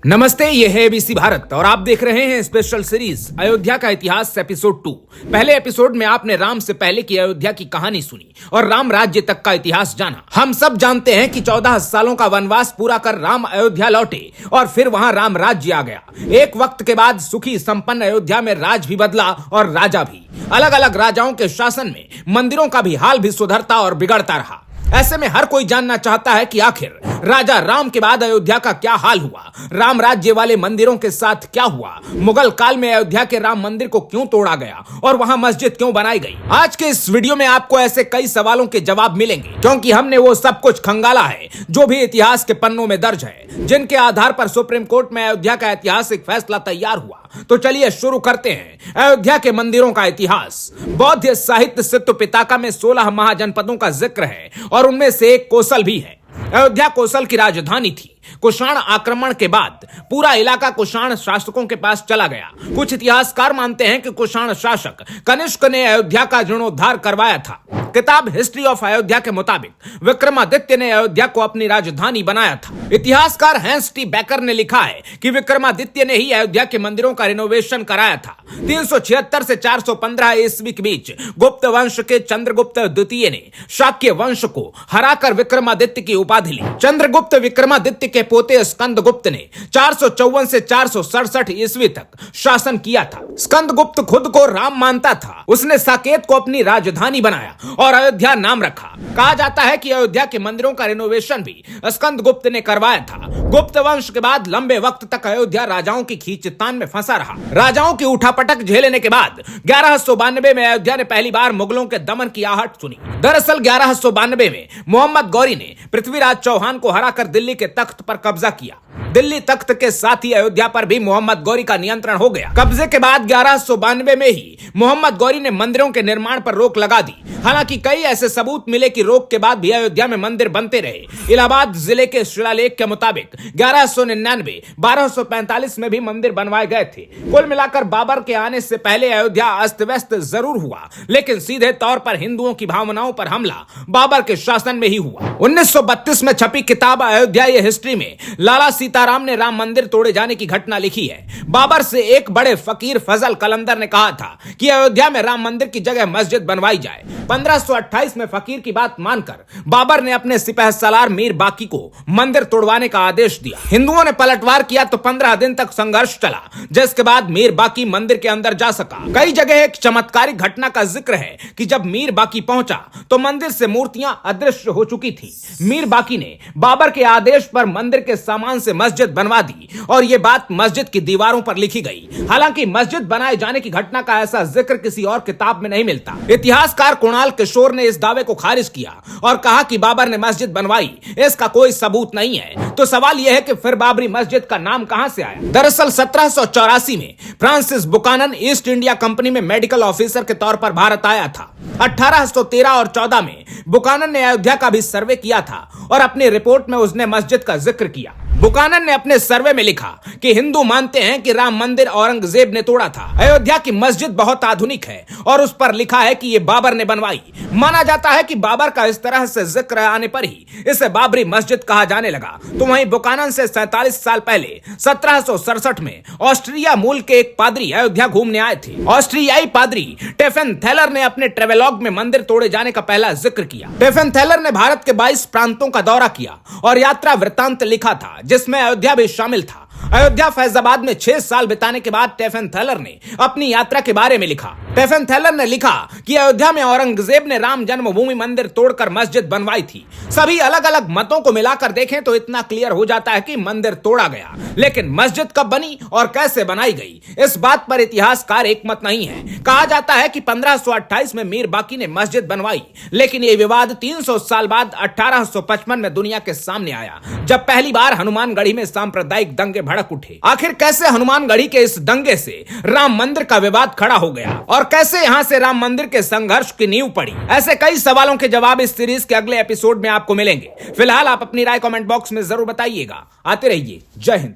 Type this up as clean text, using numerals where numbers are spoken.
नमस्ते, ये है एबीसी भारत और आप देख रहे हैं स्पेशल सीरीज अयोध्या का इतिहास एपिसोड 2। पहले एपिसोड में आपने राम से पहले की अयोध्या की कहानी सुनी और राम राज्य तक का इतिहास जाना। हम सब जानते हैं कि 14 सालों का वनवास पूरा कर राम अयोध्या लौटे और फिर वहां राम राज्य आ गया। एक वक्त के बाद सुखी संपन्न अयोध्या में राज भी बदला और राजा भी। अलग अलग राजाओं के शासन में मंदिरों का भी हाल भी सुधरता और बिगड़ता रहा। ऐसे में हर कोई जानना चाहता है कि आखिर राजा राम के बाद अयोध्या का क्या हाल हुआ, राम राज्य वाले मंदिरों के साथ क्या हुआ, मुगल काल में अयोध्या के राम मंदिर को क्यों तोड़ा गया और वहां मस्जिद क्यों बनाई गई। आज के इस वीडियो में आपको ऐसे कई सवालों के जवाब मिलेंगे, क्योंकि हमने वो सब कुछ खंगाला है जो भी इतिहास के पन्नों में दर्ज है, जिनके आधार पर सुप्रीम कोर्ट में अयोध्या का ऐतिहासिक फैसला तैयार हुआ। तो चलिए शुरू करते हैं अयोध्या के मंदिरों का इतिहास। बौद्ध साहित्य सिद्ध पिताका में 16 महाजनपदों का जिक्र है और उनमें से एक कोसल भी है। अयोध्या कोसल की राजधानी थी। कुषाण आक्रमण के बाद पूरा इलाका कुषाण शासकों के पास चला गया। कुछ इतिहासकार मानते हैं कि कुषाण शासक कनिष्क ने अयोध्या का जीर्णोद्धार करवाया था। किताब हिस्ट्री ऑफ अयोध्या के मुताबिक विक्रमादित्य ने अयोध्या को अपनी राजधानी बनाया था। इतिहासकार हैंस टी बैकर ने लिखा है कि विक्रमादित्य ने ही अयोध्या के मंदिरों का रिनोवेशन कराया था। 376 से 415 ईस्वी के बीच गुप्त वंश के चंद्रगुप्त द्वितीय ने शाक्य वंश को हराकर विक्रमादित्य की उपाधि ली। चंद्रगुप्त विक्रमादित्य के पोते स्कंदगुप्त ने 454 से 467 ईस्वी तक शासन किया था। स्कंदगुप्त खुद को राम मानता था। उसने साकेत को अपनी राजधानी बनाया और अयोध्या नाम रखा। कहा जाता है कि अयोध्या के मंदिरों का रिनोवेशन भी स्कंदगुप्त ने करवाया था। गुप्त वंश के बाद लंबे वक्त तक अयोध्या राजाओं की खींचतान में फंसा रहा। राजाओं की उठापटक झेलने के बाद 1192 में अयोध्या ने पहली बार मुगलों के दमन की आहट सुनी। दरअसल 1192 में मोहम्मद गौरी ने पृथ्वीराज चौहान को हराकर दिल्ली के तख्त पर कब्जा किया। दिल्ली तख्त के साथ ही अयोध्या पर भी मोहम्मद गौरी का नियंत्रण हो गया। कब्जे के बाद 1192 में ही मोहम्मद गौरी ने मंदिरों के निर्माण पर रोक लगा दी। हालांकि कई ऐसे सबूत मिले कि रोक के बाद भी अयोध्या में मंदिर बनते रहे। इलाहाबाद जिले के शिलालेख के मुताबिक 1199, 1245 में भी मंदिर बनवाए गए थे। कुल मिलाकर बाबर के आने से पहले अयोध्या अस्त व्यस्त जरूर हुआ, लेकिन सीधे तौर पर हिंदुओं की भावनाओं पर हमला बाबर के शासन में ही हुआ। 1932 में छपी किताब अयोध्या ये हिस्ट्री में लाला सीताराम ने राम मंदिर तोड़े जाने की घटना लिखी है। बाबर से एक बड़े फकीर फजल कलंदर ने कहा था कि अयोध्या में राम मंदिर की जगह मस्जिद बनवाई जाए। 1528 में फकीर की बात मानकर बाबर ने अपने सिपहसालार मीर बाकी को मंदिर तोड़वाने का आदेश दिया। हिंदुओं ने पलटवार किया तो 15 दिन तक संघर्ष चला, जिसके बाद मीर बाकी मंदिर के अंदर जा सका। कई जगह एक चमत्कारिक घटना का जिक्र है कि जब मीर बाकी पहुंचा तो मंदिर से मूर्तियां अदृश्य हो चुकी थी। मीर बाकी ने बाबर के आदेश पर मंदिर के सामान से मस्जिद बनवा दी और यह बात मस्जिद की दीवारों पर लिखी गई। हालांकि मस्जिद बनाए जाने की घटना का ऐसा जिक्र किसी और किताब में नहीं मिलता। इतिहासकार कुणाल किशोर ने इस दावे को खारिज किया और कहा कि बाबर ने मस्जिद बनवाई, इसका कोई सबूत नहीं है। तो सवाल यह है कि फिर बाबरी मस्जिद का नाम कहां से आया। दरअसल 1784 में Francis Buchanan east India company में मेडिकल ऑफिसर के तौर पर भारत आया था। 1813 और 14 में बुकानन ने अयोध्या का भी सर्वे किया था और अपनी रिपोर्ट में उसने मस्जिद का जिक्र किया। बुकानन ने अपने सर्वे में लिखा कि हिंदू मानते हैं कि राम मंदिर औरंगजेब ने तोड़ा था। अयोध्या की मस्जिद बहुत आधुनिक है और उस पर लिखा है कि यह बाबर ने बनवाई। माना जाता है कि बाबर का इस तरह से जिक्र आने पर ही इसे बाबरी मस्जिद कहा जाने लगा। तो वहीं बुकानन से 47 साल पहले 1767 में ऑस्ट्रिया मूल के एक पादरी अयोध्या घूमने आए थे। ऑस्ट्रियाई पादरी टेफन थैलर ने अपने ट्रेवेलॉग में मंदिर तोड़े जाने का पहला जिक्र किया। टेफन थैलर ने भारत के 22 प्रांतों का दौरा किया और यात्रा वृत्तांत लिखा था, जिसमें अयोध्या भी शामिल था। अयोध्या फैजाबाद में 6 साल बिताने के बाद टेफन थैलर ने अपनी यात्रा के बारे में लिखा। टेफन थैलर ने लिखा कि अयोध्या में औरंगजेब ने राम जन्मभूमि मंदिर तोड़कर मस्जिद बनवाई थी। सभी अलग अलग मतों को मिलाकर देखें तो इतना क्लियर हो जाता है कि मंदिर तोड़ा गया, लेकिन मस्जिद कब बनी और कैसे बनाई गई, इस बात पर इतिहासकार एक मत नहीं है। कहा जाता है कि 1528 में मीर बाकी ने मस्जिद बनवाई, लेकिन यह विवाद 300 साल बाद 1855 में दुनिया के सामने आया, जब पहली बार हनुमानगढ़ी में सांप्रदायिक दंगे भड़क उठे। आखिर कैसे हनुमानगढ़ी के इस दंगे से राम मंदिर का विवाद खड़ा हो गया और कैसे यहां से राम मंदिर के संघर्ष की नींव पड़ी। ऐसे कई सवालों के जवाब इस सीरीज के अगले एपिसोड में आपको मिलेंगे। फिलहाल आप अपनी राय कमेंट बॉक्स में जरूर बताइएगा। आते रहिए। जय हिंद।